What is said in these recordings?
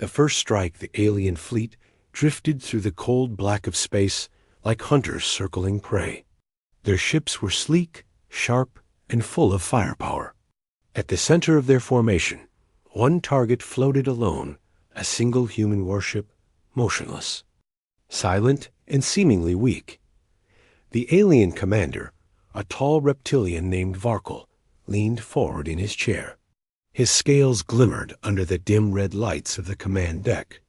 The first strike, the alien fleet drifted through the cold black of space like hunters circling prey. Their ships were sleek, sharp, and full of firepower. At the center of their formation, one target floated alone, a single human warship, motionless, silent and seemingly weak. The alien commander, a tall reptilian named Varkle, leaned forward in his chair. His scales glimmered under the dim red lights of the command deck.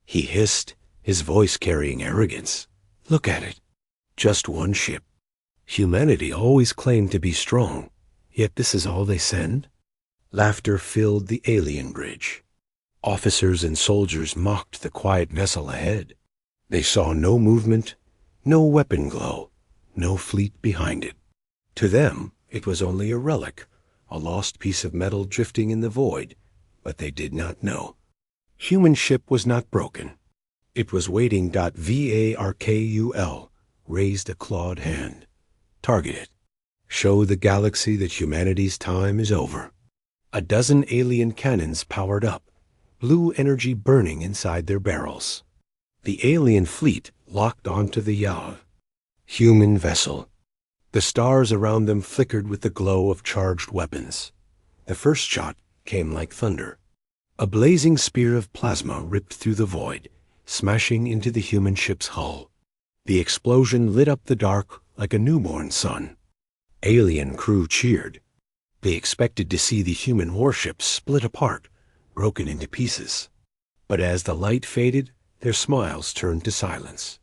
He hissed, his voice carrying arrogance. "Look at it. Just one ship. Humanity always claimed to be strong, yet this is all they send?" Laughter filled the alien bridge. Officers and soldiers mocked the quiet vessel ahead. They saw no movement, no weapon glow, no fleet behind it. To them, it was only a relic, a lost piece of metal drifting in the void, but they did not know. Human ship was not broken. It was waiting. Varkul raised a clawed hand. Target it. Show the galaxy that humanity's time is over. A dozen alien cannons powered up, blue energy burning inside their barrels. The alien fleet locked onto the yaw. Human vessel. The stars around them flickered with the glow of charged weapons. The first shot came like thunder. A blazing spear of plasma ripped through the void, smashing into the human ship's hull. The explosion lit up the dark like a newborn sun. Alien crew cheered. They expected to see the human warship split apart, broken into pieces. But as the light faded, their smiles turned to silence.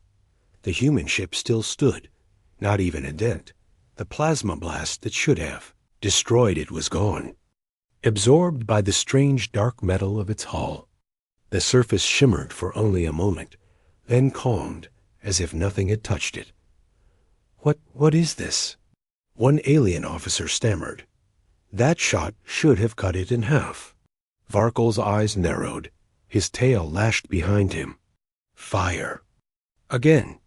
The human ship still stood, not even a dent. The plasma blast that should have destroyed it was gone, absorbed by the strange dark metal of its hull. The surface shimmered for only a moment, then calmed as if nothing had touched it. What is this?" One alien officer stammered. "That shot should have cut it in half." Varkle's eyes narrowed. His tail lashed behind him. "Fire." Again,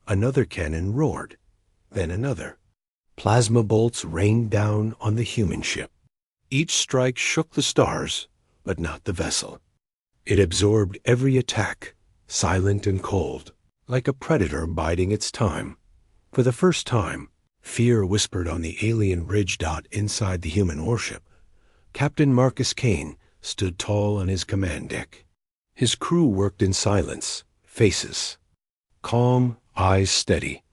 another cannon roared, then another. Plasma bolts rained down on the human ship. Each strike shook the stars, but not the vessel. It absorbed every attack, silent and cold, like a predator biding its time. For the first time, fear whispered on the alien bridge. Inside the human warship, Captain Marcus Kane stood tall on his command deck. His crew worked in silence, faces calm, eyes steady.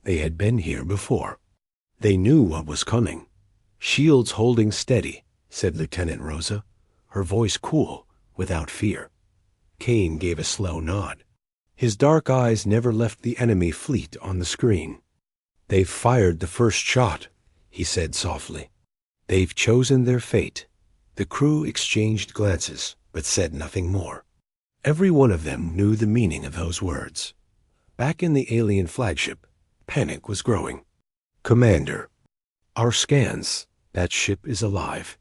They had been here before. They knew what was coming. "Shields holding steady," said Lieutenant Rosa, her voice cool, without fear. Kane gave a slow nod. His dark eyes never left the enemy fleet on the screen. "They've fired the first shot," he said softly. "They've chosen their fate." The crew exchanged glances, but said nothing more. Every one of them knew the meaning of those words. Back in the alien flagship, panic was growing. "Commander, our scans, that ship is alive.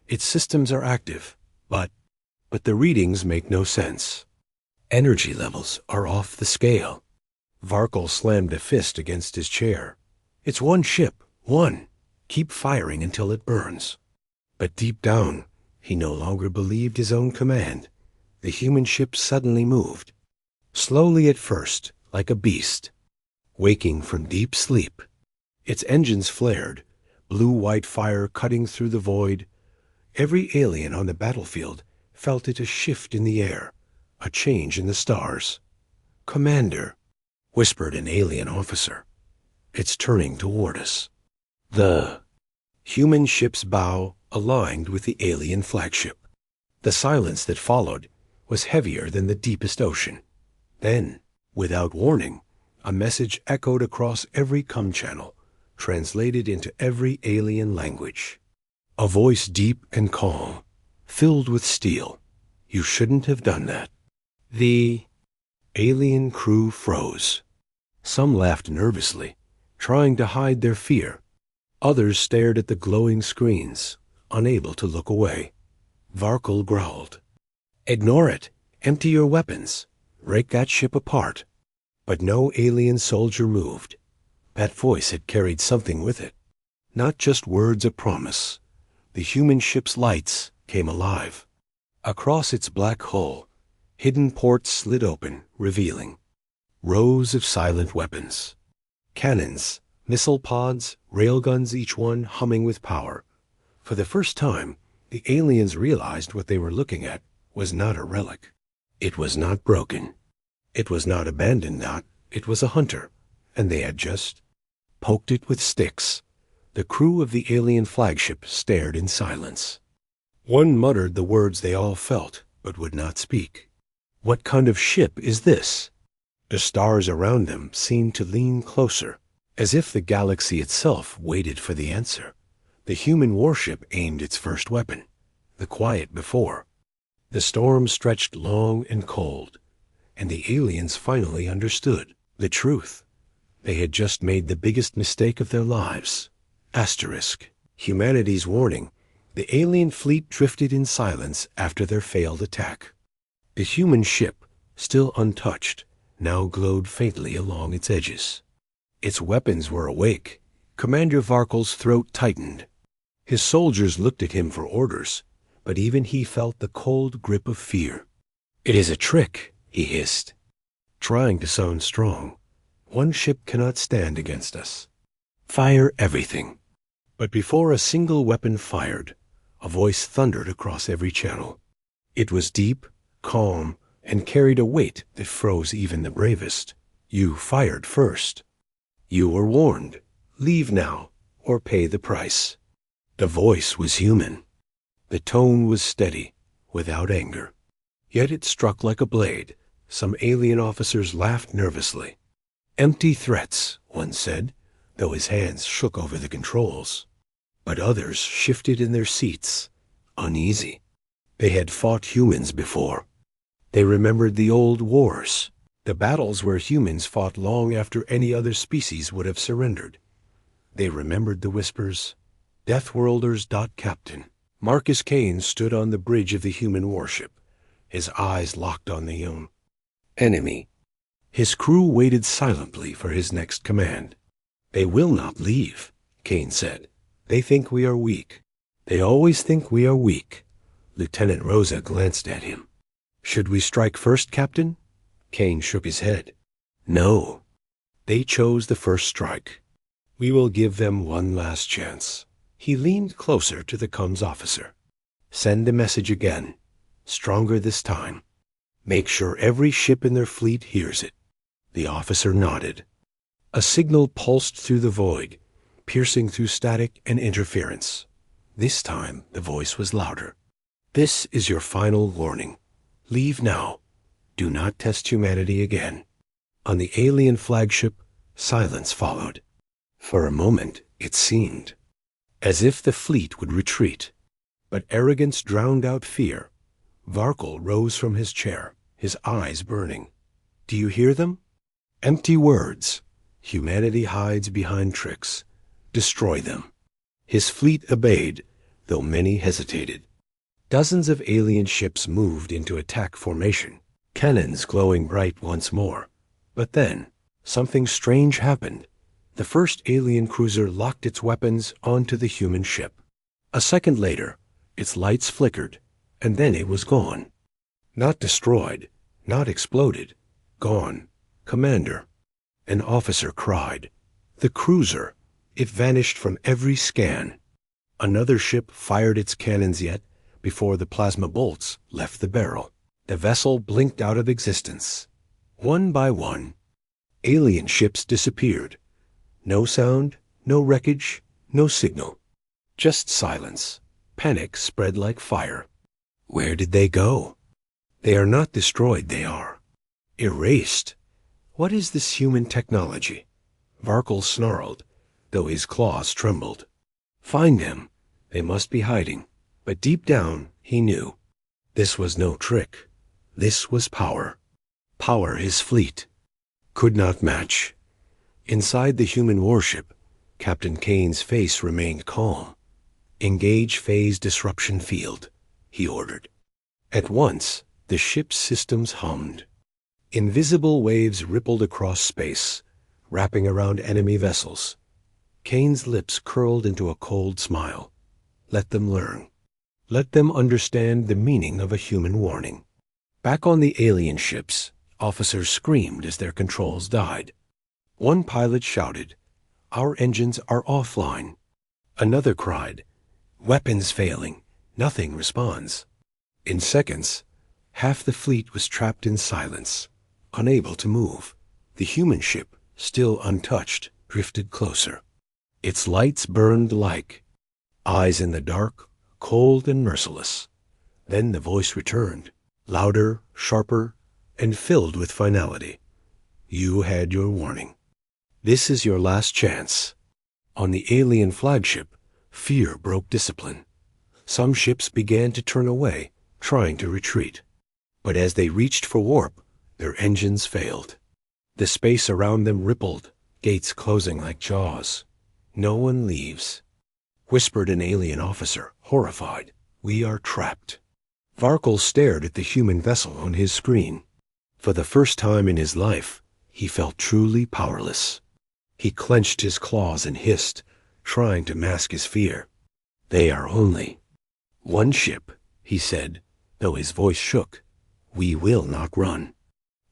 Its systems are active, but the readings make no sense. Energy levels are off the scale." Varkle slammed a fist against his chair. "It's one ship, one. Keep firing until it burns." But deep down, he no longer believed his own command. The human ship suddenly moved. Slowly at first, like a beast, waking from deep sleep. Its engines flared, blue-white fire cutting through the void. Every alien on the battlefield felt it, a shift in the air, a change in the stars. "Commander," whispered an alien officer. "It's turning toward us." The human ship's bow aligned with the alien flagship. The silence that followed was heavier than the deepest ocean. Then, without warning, a message echoed across every comm channel, translated into every alien language. A voice deep and calm, filled with steel. "You shouldn't have done that." The alien crew froze. Some laughed nervously, trying to hide their fear. Others stared at the glowing screens, unable to look away. Varkle growled, "Ignore it. Empty your weapons. Break that ship apart." But no alien soldier moved. That voice had carried something with it. Not just words of promise. The human ship's lights came alive. Across its black hull, Hidden ports slid open, revealing rows of silent weapons. Cannons, missile pods, railguns, each one humming with power. For the first time, the aliens realized what they were looking at was not a relic. It was not broken. It was not abandoned, it was a hunter, and they had just poked it with sticks. The crew of the alien flagship stared in silence. One muttered the words they all felt, but would not speak. What kind of ship is this? The stars around them seemed to lean closer, as if the galaxy itself waited for the answer. The human warship aimed its first weapon, the quiet before. The storm stretched long and cold, and the aliens finally understood the truth. They had just made the biggest mistake of their lives. Asterisk. Humanity's warning. The alien fleet drifted in silence after their failed attack. The human ship, still untouched, now glowed faintly along its edges. Its weapons were awake. Commander Varkel's throat tightened. His soldiers looked at him for orders, but even he felt the cold grip of fear. "It is a trick," he hissed, trying to sound strong. "One ship cannot stand against us. Fire everything." But before a single weapon fired, a voice thundered across every channel. It was deep, calm, and carried a weight that froze even the bravest. "You fired first. You were warned. Leave now, or pay the price." The voice was human. The tone was steady, without anger. Yet it struck like a blade. Some alien officers laughed nervously. "Empty threats," one said, though his hands shook over the controls. But others shifted in their seats, uneasy. They had fought humans before. They remembered the old wars, the battles where humans fought long after any other species would have surrendered. They remembered the whispers. Deathworlders. Captain Marcus Kane stood on the bridge of the human warship, his eyes locked on the young enemy. His crew waited silently for his next command. "They will not leave," Kane said. "They think we are weak. They always think we are weak." Lieutenant Rosa glanced at him. "Should we strike first, Captain?" Kane shook his head. "No. They chose the first strike. We will give them one last chance." He leaned closer to the comms officer. "Send a message again, stronger this time. Make sure every ship in their fleet hears it." The officer nodded. A signal pulsed through the void, piercing through static and interference. This time the voice was louder. "This is your final warning. Leave now. Do not test humanity again." On the alien flagship, silence followed. For a moment, it seemed as if the fleet would retreat. But arrogance drowned out fear. Varkel rose from his chair, his eyes burning. "Do you hear them? Empty words. Humanity hides behind tricks. Destroy them." His fleet obeyed, though many hesitated. Dozens of alien ships moved into attack formation, cannons glowing bright once more. But then, something strange happened. The first alien cruiser locked its weapons onto the human ship. A second later, its lights flickered, and then it was gone. Not destroyed, not exploded. Gone. "Commander," an officer cried. "The cruiser. It vanished from every scan." Another ship fired its cannons yet before the plasma bolts left the barrel. The vessel blinked out of existence. One by one, alien ships disappeared. No sound, no wreckage, no signal. Just silence. Panic spread like fire. Where did they go? They are not destroyed, they are erased. What is this human technology? Varkel snarled, though his claws trembled. Find them. They must be hiding. But deep down, he knew. This was no trick. This was power. Power his fleet could not match. Inside the human warship, Captain Kane's face remained calm. "Engage phase disruption field," he ordered. At once, the ship's systems hummed. Invisible waves rippled across space, wrapping around enemy vessels. Kane's lips curled into a cold smile. Let them learn. Let them understand the meaning of a human warning. Back on the alien ships, officers screamed as their controls died. One pilot shouted, "Our engines are offline." Another cried, "Weapons failing. Nothing responds." In seconds, half the fleet was trapped in silence, unable to move. The human ship, still untouched, drifted closer. Its lights burned like eyes in the dark, cold and merciless. Then the voice returned, louder, sharper, and filled with finality. "You had your warning. This is your last chance." On the alien flagship, fear broke discipline. Some ships began to turn away, trying to retreat. But as they reached for warp, their engines failed. The space around them rippled, gates closing like jaws. "No one leaves," whispered an alien officer, horrified. "We are trapped." Varkle stared at the human vessel on his screen. For the first time in his life, he felt truly powerless. He clenched his claws and hissed, trying to mask his fear. "They are only one ship," he said, though his voice shook. "We will not run.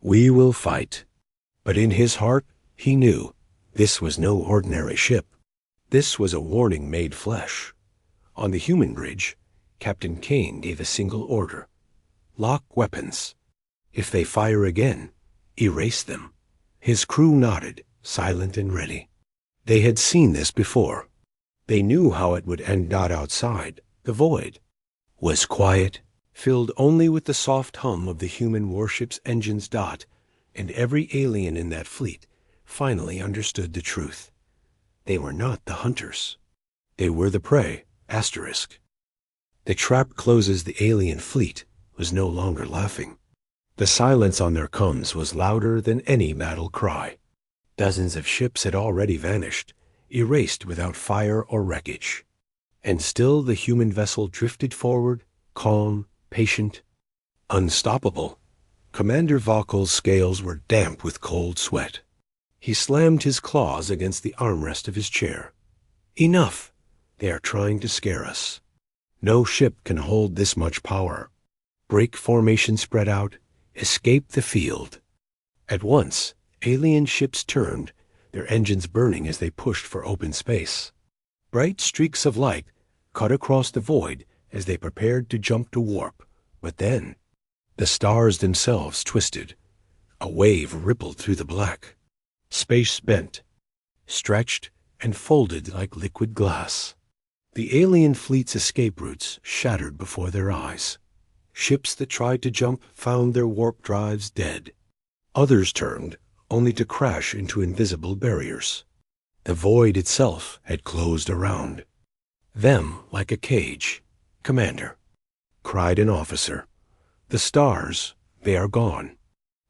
We will fight." But in his heart, he knew this was no ordinary ship. This was a warning made flesh. On the human bridge, Captain Kane gave a single order: "Lock weapons. If they fire again, erase them." His crew nodded, silent and ready. They had seen this before. They knew how it would end. Outside, the void was quiet, filled only with the soft hum of the human warship's engines. And every alien in that fleet finally understood the truth. They were not the hunters. They were the prey. The trap closes. The alien fleet was no longer laughing. The silence on their comms was louder than any battle cry. Dozens of ships had already vanished, erased without fire or wreckage. And still the human vessel drifted forward, calm, patient, unstoppable. Commander Varkle's scales were damp with cold sweat. He slammed his claws against the armrest of his chair. "Enough! They are trying to scare us. No ship can hold this much power. Break formation, spread out, escape the field." At once, alien ships turned, their engines burning as they pushed for open space. Bright streaks of light cut across the void as they prepared to jump to warp. But then, the stars themselves twisted. A wave rippled through the black. Space bent, stretched, and folded like liquid glass. The alien fleet's escape routes shattered before their eyes. Ships that tried to jump found their warp drives dead. Others turned, only to crash into invisible barriers. The void itself had closed around them like a cage. "Commander," cried an officer, "the stars, they are gone.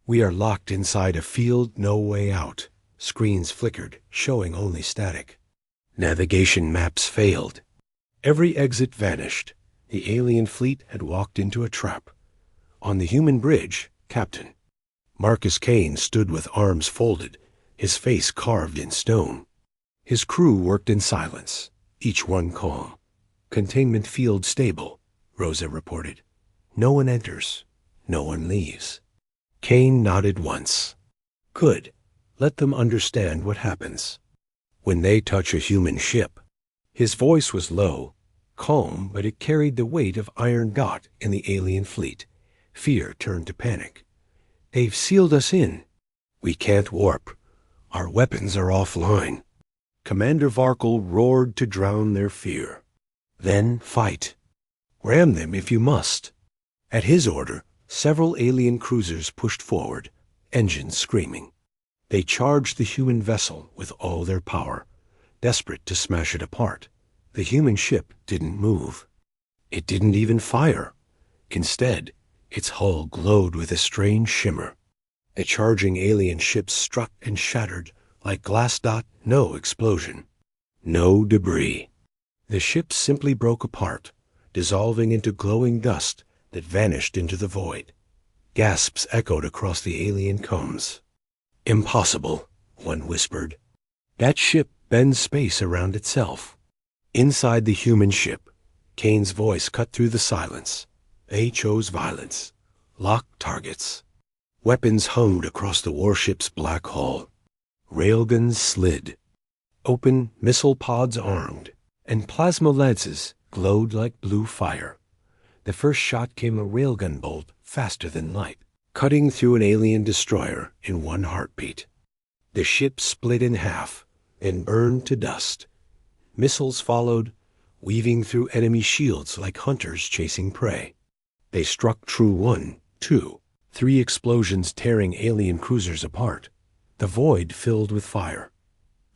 We are locked inside a field, no way out." Screens flickered, showing only static. Navigation maps failed. Every exit vanished. The alien fleet had walked into a trap. On the human bridge, Captain Marcus Kane stood with arms folded, his face carved in stone. His crew worked in silence, each one calm. "Containment field stable," Rosa reported. "No one enters. No one leaves." Kane nodded once. "Good. Let them understand what happens when they touch a human ship." His voice was low, calm, but it carried the weight of Iron Dot in the alien fleet. Fear turned to panic. "They've sealed us in. We can't warp. Our weapons are offline." Commander Varkle roared to drown their fear. "Then fight. Ram them if you must." At his order, several alien cruisers pushed forward, engines screaming. They charged the human vessel with all their power, desperate to smash it apart. The human ship didn't move. It didn't even fire. Instead, its hull glowed with a strange shimmer. The charging alien ships struck and shattered like glass. No explosion. No debris. The ships simply broke apart, dissolving into glowing dust that vanished into the void. Gasps echoed across the alien comms. "Impossible," one whispered. "That ship bends space around itself." Inside the human ship, Kane's voice cut through the silence. "They chose violence. locked targets. Weapons hummed across the warship's black hull. Railguns slid. Open missile pods armed, and plasma lances glowed like blue fire. The first shot came a railgun bolt faster than light, cutting through an alien destroyer in one heartbeat. The ship split in half and burned to dust. Missiles followed, weaving through enemy shields like hunters chasing prey. They struck true 1, 2, 3 explosions tearing alien cruisers apart. The void filled with fire.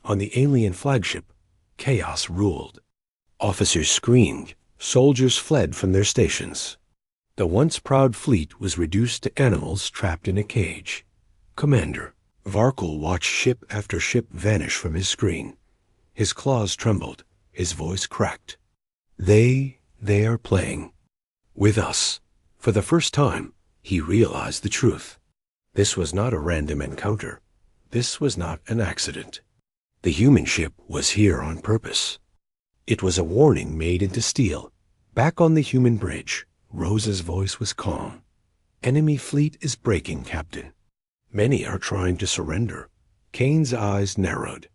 On the alien flagship, chaos ruled. Officers screamed, soldiers fled from their stations. The once proud fleet was reduced to animals trapped in a cage. Commander Varkul watched ship after ship vanish from his screen. His claws trembled, his voice cracked. They are playing. With us. For the first time, he realized the truth. This was not a random encounter. This was not an accident. The human ship was here on purpose. It was a warning made into steel. Back on the human bridge, Rosa's voice was calm. Enemy fleet is breaking, Captain. Many are trying to surrender. Kane's eyes narrowed.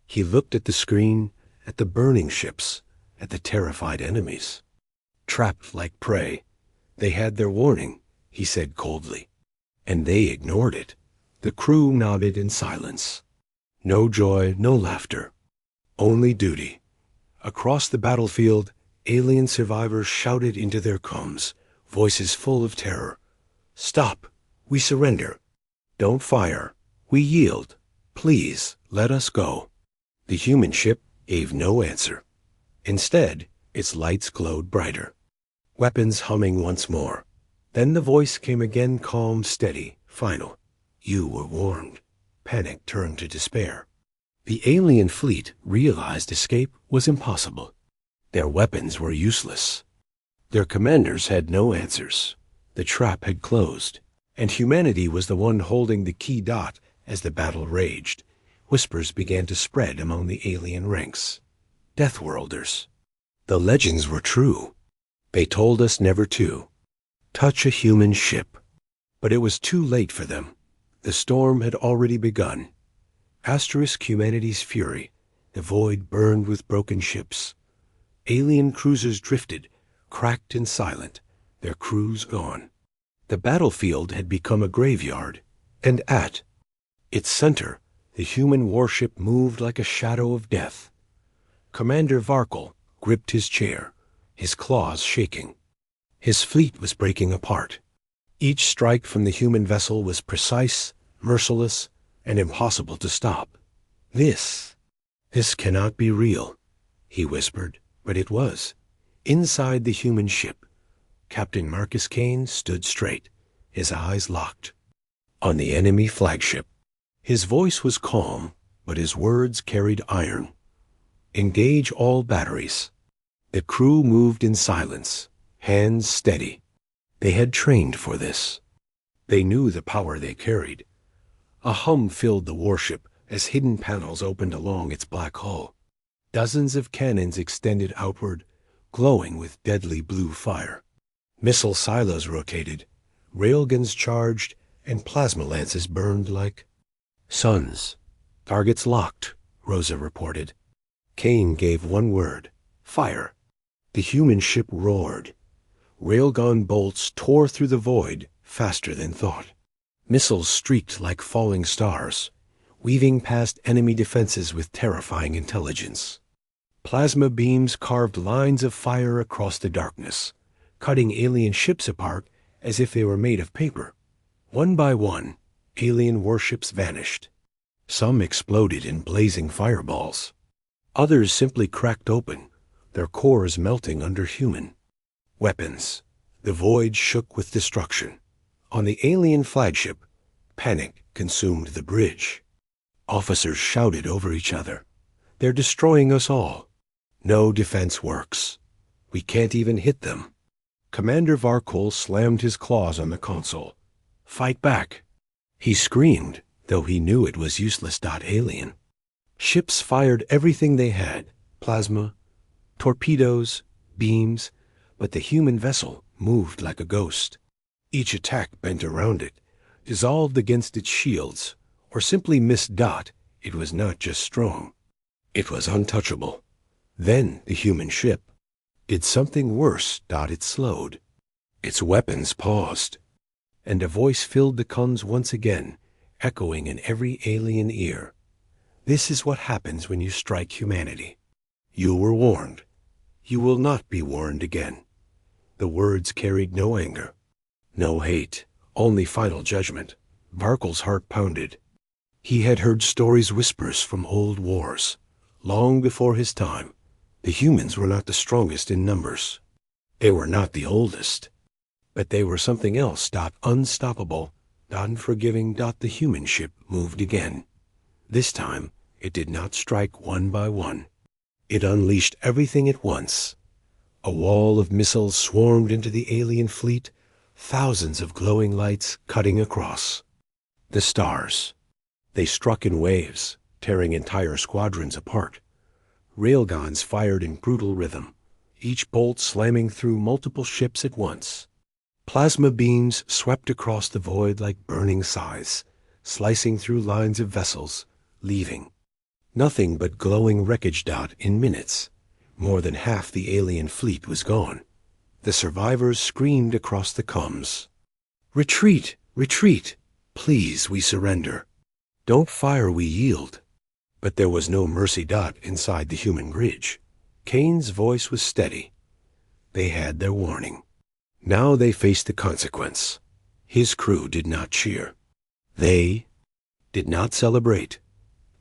He looked at the screen, at the burning ships, at the terrified enemies. Trapped like prey. They had their warning, he said coldly. And they ignored it. The crew nodded in silence. No joy, no laughter. Only duty. Across the battlefield, alien survivors shouted into their coms, voices full of terror. Stop! We surrender. Don't fire. We yield. Please, let us go. The human ship gave no answer. Instead, its lights glowed brighter. Weapons humming once more. Then the voice came again, calm, steady, final. You were warned. Panic turned to despair. The alien fleet realized escape was impossible. Their weapons were useless. Their commanders had no answers. The trap had closed, and humanity was the one holding the key dot as the battle raged. Whispers began to spread among the alien ranks. Deathworlders. The legends were true. They told us never to touch a human ship. But it was too late for them. The storm had already begun. Asterisk humanity's fury. The void burned with broken ships. Alien cruisers drifted, cracked and silent, their crews gone. The battlefield had become a graveyard, and at its center, the human warship moved like a shadow of death. Commander Varkul gripped his chair, his claws shaking. His fleet was breaking apart. Each strike from the human vessel was precise, merciless, and impossible to stop. This cannot be real, he whispered, but it was. Inside the human ship, Captain Marcus Kane stood straight, his eyes locked. On the enemy flagship, his voice was calm, but his words carried iron. Engage all batteries. The crew moved in silence, hands steady. They had trained for this. They knew the power they carried. A hum filled the warship as hidden panels opened along its black hull. Dozens of cannons extended outward, glowing with deadly blue fire. Missile silos rotated, railguns charged, and plasma lances burned like suns. Targets locked, Rosa reported. Kane gave one word: fire. The human ship roared. Railgun bolts tore through the void faster than thought. Missiles streaked like falling stars, weaving past enemy defenses with terrifying intelligence. Plasma beams carved lines of fire across the darkness, cutting alien ships apart as if they were made of paper. One by one, alien warships vanished. Some exploded in blazing fireballs. Others simply cracked open, their cores melting under human weapons. The void shook with destruction. On the alien flagship, panic consumed the bridge. Officers shouted over each other. They're destroying us all. No defense works. We can't even hit them. Commander Varkul slammed his claws on the console. Fight back. He screamed, though he knew it was useless. Alien ships fired everything they had, plasma, torpedoes, beams, but the human vessel moved like a ghost. Each attack bent around it, dissolved against its shields, or simply missed Dot. It was not just strong. It was untouchable. Then the human ship did something worse. It slowed. Its weapons paused, and a voice filled the comms once again, echoing in every alien ear. This is what happens when you strike humanity. You were warned. You will not be warned again. The words carried no anger, no hate, only final judgment. Varkel's heart pounded. He had heard stories, whispers from old wars. Long before his time, the humans were not the strongest in numbers. They were not the oldest. But they were something else. Unstoppable, unforgiving. The human ship moved again. This time, it did not strike one by one. It unleashed everything at once. A wall of missiles swarmed into the alien fleet, thousands of glowing lights cutting across the stars. They struck in waves, tearing entire squadrons apart. Railguns fired in brutal rhythm, each bolt slamming through multiple ships at once. Plasma beams swept across the void like burning scythes, slicing through lines of vessels, leaving nothing but glowing wreckage. In minutes, more than half the alien fleet was gone. The survivors screamed across the comms. "Retreat! Retreat! Please, we surrender. Don't fire, we yield." But there was no mercy. Inside the human bridge, Kane's voice was steady. They had their warning. Now they faced the consequence. His crew did not cheer. They did not celebrate.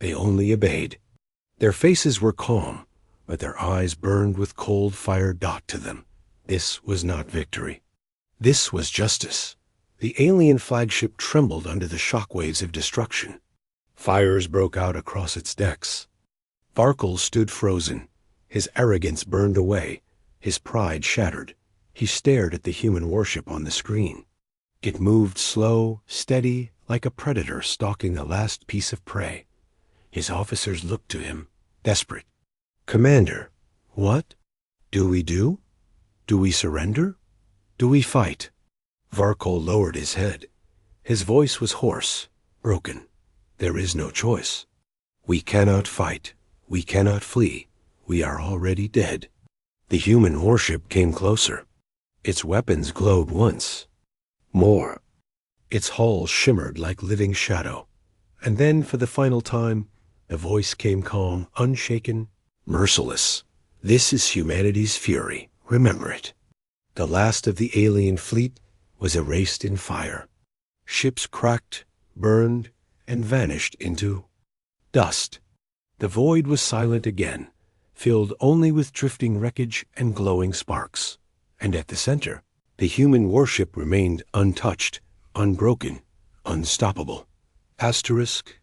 They only obeyed. Their faces were calm, but their eyes burned with cold fire. To them, this was not victory. This was justice. The alien flagship trembled under the shockwaves of destruction. Fires broke out across its decks. Varkel stood frozen, his arrogance burned away, his pride shattered. He stared at the human warship on the screen. It moved slow, steady, like a predator stalking the last piece of prey. His officers looked to him, desperate. "Commander, what do we do? Do we surrender? Do we fight?" Varkel lowered his head. His voice was hoarse, broken. "There is no choice. We cannot fight. We cannot flee. We are already dead." The human warship came closer. Its weapons glowed once. More. Its hull shimmered like living shadow. And then, for the final time, the voice came calm, unshaken, merciless. "This is humanity's fury. Remember it." The last of the alien fleet was erased in fire. Ships cracked, burned, and vanished into dust. The void was silent again, filled only with drifting wreckage and glowing sparks. And at the center, the human warship remained untouched, unbroken, unstoppable. Asterisk.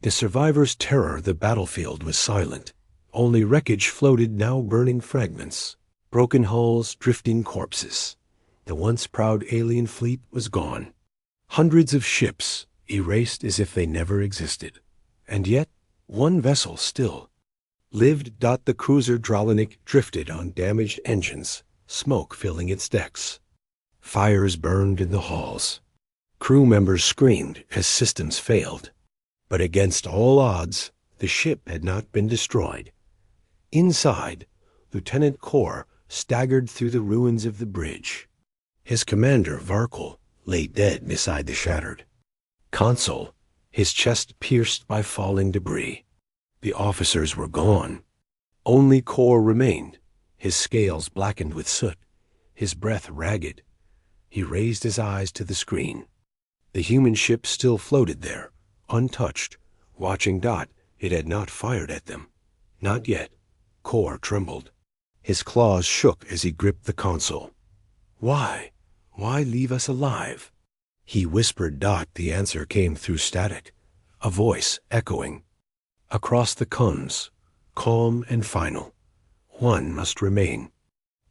The survivors' terror. The battlefield was silent. Only wreckage floated, now burning fragments, broken hulls, drifting corpses. The once proud alien fleet was gone. Hundreds of ships, erased as if they never existed. And yet, one vessel still lived. The cruiser Dralanik drifted on damaged engines, smoke filling its decks. Fires burned in the halls. Crew members screamed as systems failed. But against all odds, the ship had not been destroyed. Inside, Lieutenant Kor staggered through the ruins of the bridge. His commander, Varkel, lay dead beside the shattered console, his chest pierced by falling debris. The officers were gone. Only Kor remained, his scales blackened with soot, his breath ragged. He raised his eyes to the screen. The human ship still floated there, untouched, watching. It had not fired at them. Not yet. Kor trembled. His claws shook as he gripped the console. "Why? Why leave us alive?" he whispered. The answer came through static, a voice echoing across the comms, calm and final. One must remain.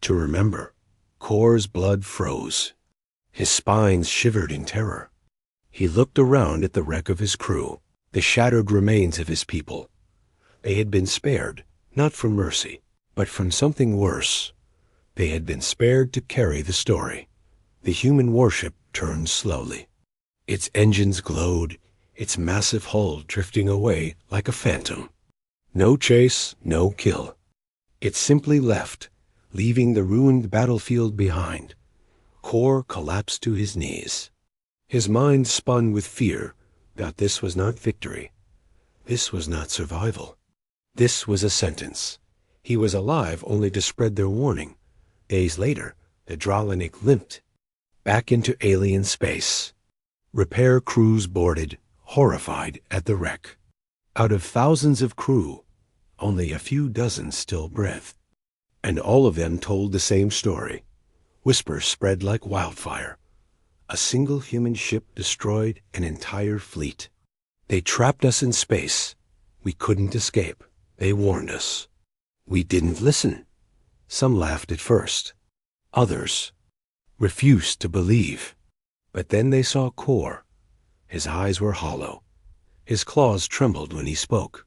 To remember. Kor's blood froze. His spine shivered in terror. He looked around at the wreck of his crew, the shattered remains of his people. They had been spared, not from mercy, but from something worse. They had been spared to carry the story. The human warship turned slowly. Its engines glowed, its massive hull drifting away like a phantom. No chase, no kill. It simply left, leaving the ruined battlefield behind. Kor collapsed to his knees. His mind spun with fear that this was not victory. This was not survival. This was a sentence. He was alive only to spread their warning. Days later, the Dralanik limped back into alien space. Repair crews boarded, horrified at the wreck. Out of thousands of crew, only a few dozen still breathed. And all of them told the same story. Whispers spread like wildfire. A single human ship destroyed an entire fleet. They trapped us in space. We couldn't escape. They warned us. We didn't listen. Some laughed at first. Others refused to believe. But then they saw Kor. His eyes were hollow. His claws trembled when he spoke.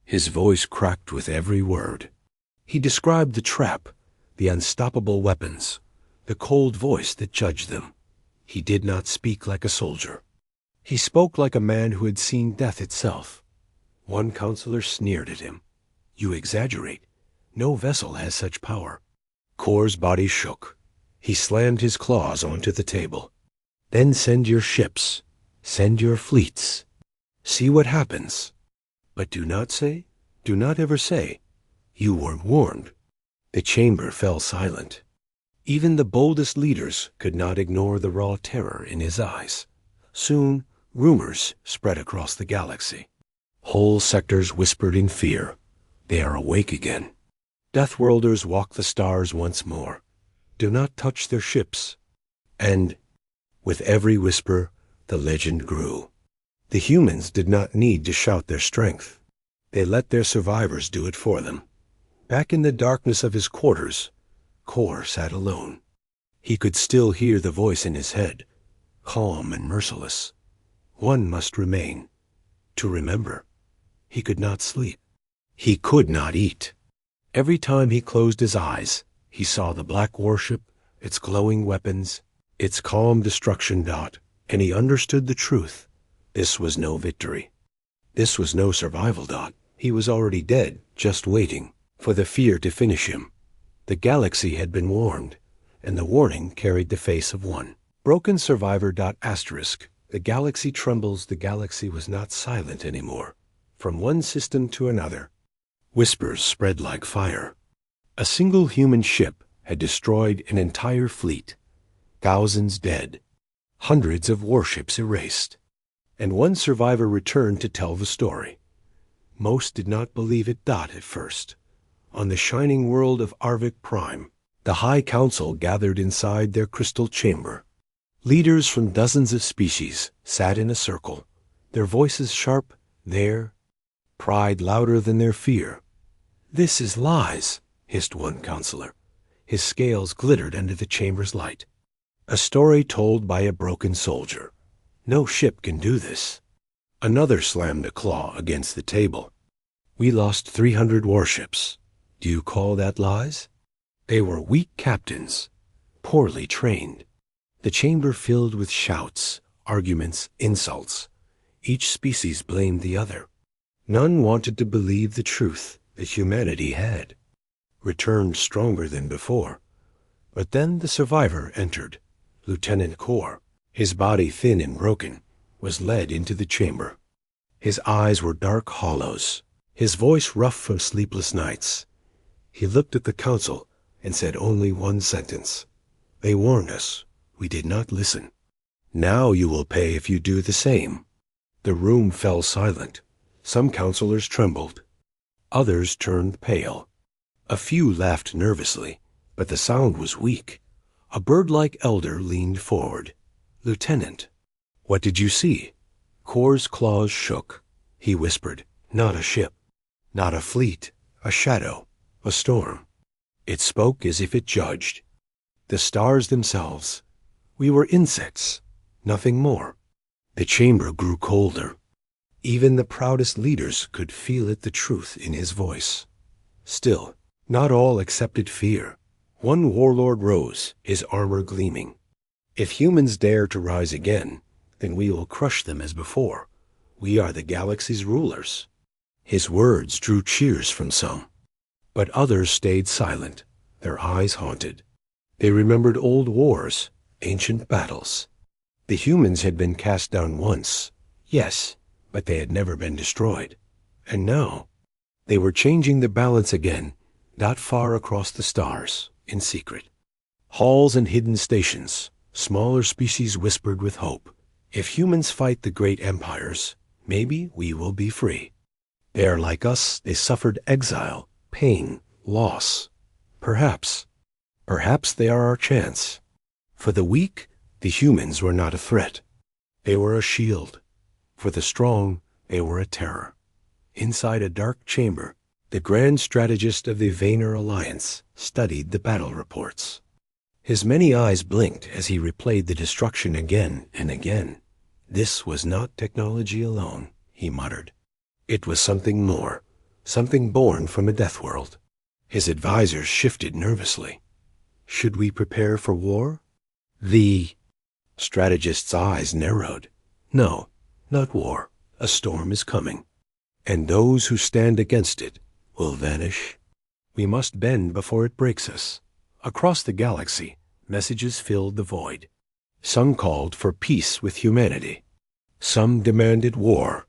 His voice cracked with every word. He described the trap, the unstoppable weapons, the cold voice that judged them. He did not speak like a soldier. He spoke like a man who had seen death itself. One counselor sneered at him. "You exaggerate. No vessel has such power." Kor's body shook. He slammed his claws onto the table. "Then send your ships. Send your fleets. See what happens. But do not ever say, you were warned." The chamber fell silent. Even the boldest leaders could not ignore the raw terror in his eyes. Soon, rumors spread across the galaxy. Whole sectors whispered in fear. They are awake again. Deathworlders walk the stars once more. Do not touch their ships. And with every whisper, the legend grew. The humans did not need to shout their strength. They let their survivors do it for them. Back in the darkness of his quarters, Kor sat alone. He could still hear the voice in his head, calm and merciless. One must remain, to remember. He could not sleep. He could not eat. Every time he closed his eyes, he saw the black warship, its glowing weapons, its calm destruction dot, and he understood the truth. This was no victory. This was no survival dot. He was already dead, just waiting for the fear to finish him. The galaxy had been warned, and the warning carried the face of one. Broken survivor dot asterisk. The galaxy trembles. The galaxy was not silent anymore. From one system to another, whispers spread like fire. A single human ship had destroyed an entire fleet. Thousands dead. Hundreds of warships erased. And one survivor returned to tell the story. Most did not believe it at first. On the shining world of Arvik Prime, the High Council gathered inside their crystal chamber. Leaders from dozens of species sat in a circle, their voices sharp, their pride louder than their fear. "This is lies," hissed one counselor. His scales glittered under the chamber's light. "A story told by a broken soldier. No ship can do this." Another slammed a claw against the table. "We lost 300 warships. Do you call that lies?" They were weak captains, poorly trained. The chamber filled with shouts, arguments, insults. Each species blamed the other. None wanted to believe the truth that humanity had returned stronger than before. But then the survivor entered. Lieutenant Kor, his body thin and broken, was led into the chamber. His eyes were dark hollows, his voice rough from sleepless nights. He looked at the council and said only one sentence. "They warned us. We did not listen. Now you will pay if you do the same." The room fell silent. Some counselors trembled. Others turned pale. A few laughed nervously, but the sound was weak. A bird-like elder leaned forward. "Lieutenant, what did you see?" Kor's claws shook. He whispered, "Not a ship, not a fleet, a shadow, a storm." It spoke as if it judged. The stars themselves. We were insects, nothing more. The chamber grew colder. Even the proudest leaders could feel the truth in his voice. Still, not all accepted fear. One warlord rose, his armor gleaming. If humans dare to rise again, then we will crush them as before. We are the galaxy's rulers. His words drew cheers from some. But others stayed silent, their eyes haunted. They remembered old wars, ancient battles. The humans had been cast down once, yes, but they had never been destroyed. And now, they were changing the balance again, not far across the stars, in secret. Halls and hidden stations, smaller species whispered with hope. If humans fight the great empires, maybe we will be free. They are like us, they suffered exile, pain, loss. Perhaps they are our chance. For the weak, the humans were not a threat. They were a shield. For the strong, they were a terror. Inside a dark chamber, the grand strategist of the Vayner Alliance studied the battle reports. His many eyes blinked as he replayed the destruction again and again. This was not technology alone, he muttered. It was something more, something born from a death world. His advisors shifted nervously. Should we prepare for war? The strategist's eyes narrowed. No, not war. A storm is coming. And those who stand against it will vanish. We must bend before it breaks us. Across the galaxy, messages filled the void. Some called for peace with humanity. Some demanded war.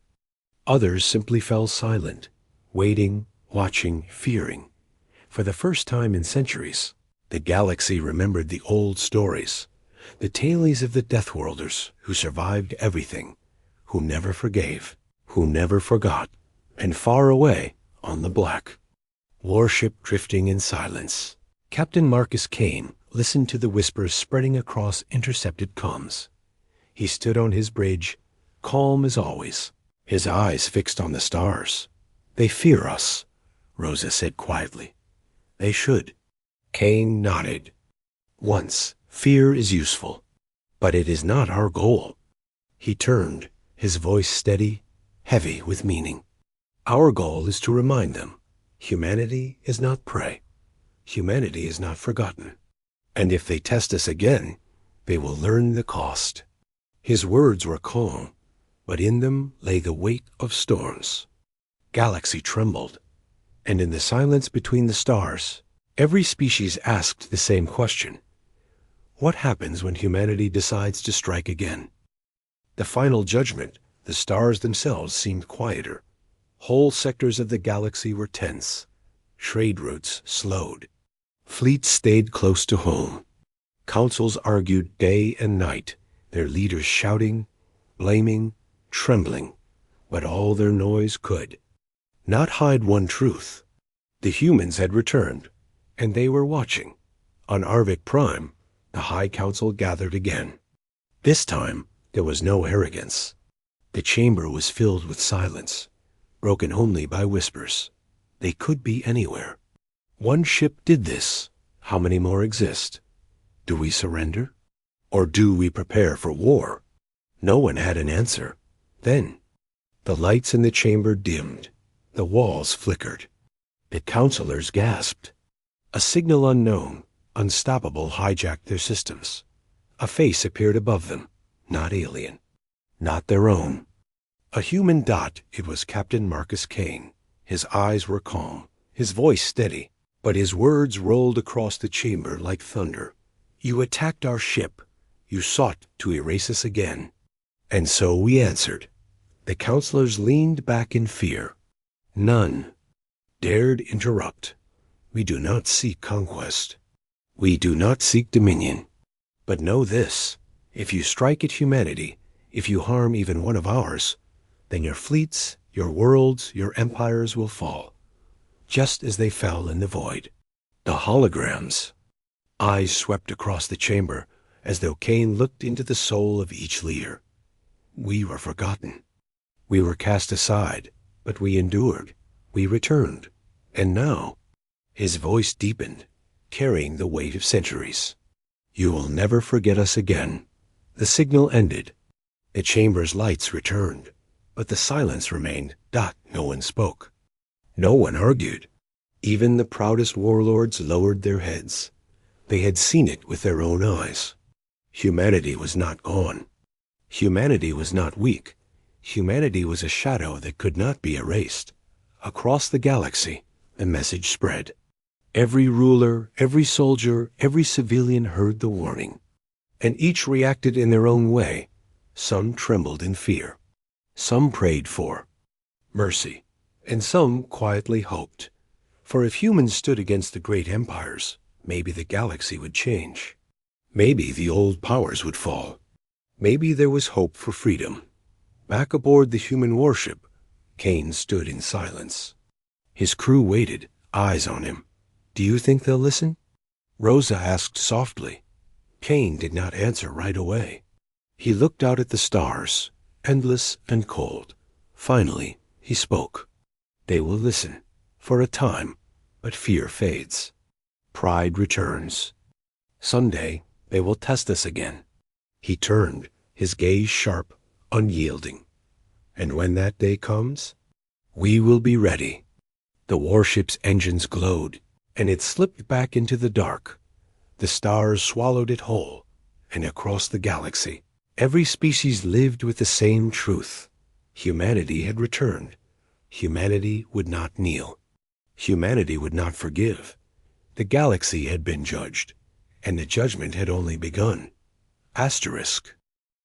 Others simply fell silent, waiting, watching, fearing. For the first time in centuries, the galaxy remembered the old stories, the tales of the Deathworlders who survived everything, who never forgave, who never forgot, and far away on the black, warship drifting in silence. Captain Marcus Kane listened to the whispers spreading across intercepted comms. He stood on his bridge, calm as always, his eyes fixed on the stars. They fear us, Rosa said quietly. They should. Kane nodded. Once, fear is useful, but it is not our goal. He turned, his voice steady, heavy with meaning. Our goal is to remind them, humanity is not prey. Humanity is not forgotten. And if they test us again, they will learn the cost. His words were calm, but in them lay the weight of storms. Galaxy trembled, and in the silence between the stars, every species asked the same question. What happens when humanity decides to strike again? The final judgment, the stars themselves seemed quieter. Whole sectors of the galaxy were tense. Trade routes slowed. Fleets stayed close to home. Councils argued day and night, their leaders shouting, blaming, trembling, but all their noise could not hide one truth. The humans had returned, and they were watching. On Arvik Prime, the High Council gathered again. This time, there was no arrogance. The chamber was filled with silence, broken only by whispers. They could be anywhere. One ship did this. How many more exist? Do we surrender? Or do we prepare for war? No one had an answer. Then, the lights in the chamber dimmed. The walls flickered. The counselors gasped. A signal unknown, unstoppable hijacked their systems. A face appeared above them, not alien, not their own. A human dot, it was Captain Marcus Kane. His eyes were calm, his voice steady, but his words rolled across the chamber like thunder. You attacked our ship. You sought to erase us again. And so we answered. The counselors leaned back in fear. None dared interrupt. We do not seek conquest. We do not seek dominion. But know this, if you strike at humanity, if you harm even one of ours, then your fleets, your worlds, your empires will fall, just as they fell in the void. The holograms. Eyes swept across the chamber, as though Kane looked into the soul of each leader. We were forgotten. We were cast aside, but we endured. We returned. And now, his voice deepened, carrying the weight of centuries. You will never forget us again. The signal ended. The chamber's lights returned, but the silence remained. No one spoke. No one argued. Even the proudest warlords lowered their heads. They had seen it with their own eyes. Humanity was not gone. Humanity was not weak. Humanity was a shadow that could not be erased. Across the galaxy, the message spread. Every ruler, every soldier, every civilian heard the warning, and each reacted in their own way. Some trembled in fear. Some prayed for mercy, and some quietly hoped. For if humans stood against the great empires, maybe the galaxy would change. Maybe the old powers would fall. Maybe there was hope for freedom. Back aboard the human warship, Kane stood in silence. His crew waited, eyes on him. "Do you think they'll listen?" Rosa asked softly. Kane did not answer right away. He looked out at the stars, endless and cold. Finally, he spoke. "They will listen, for a time, but fear fades. Pride returns. Someday, they will test us again." He turned, his gaze sharp, unyielding. "And when that day comes, we will be ready." The warship's engines glowed, and it slipped back into the dark. The stars swallowed it whole, and across the galaxy, every species lived with the same truth. Humanity had returned. Humanity would not kneel. Humanity would not forgive. The galaxy had been judged, and the judgment had only begun. Asterisk.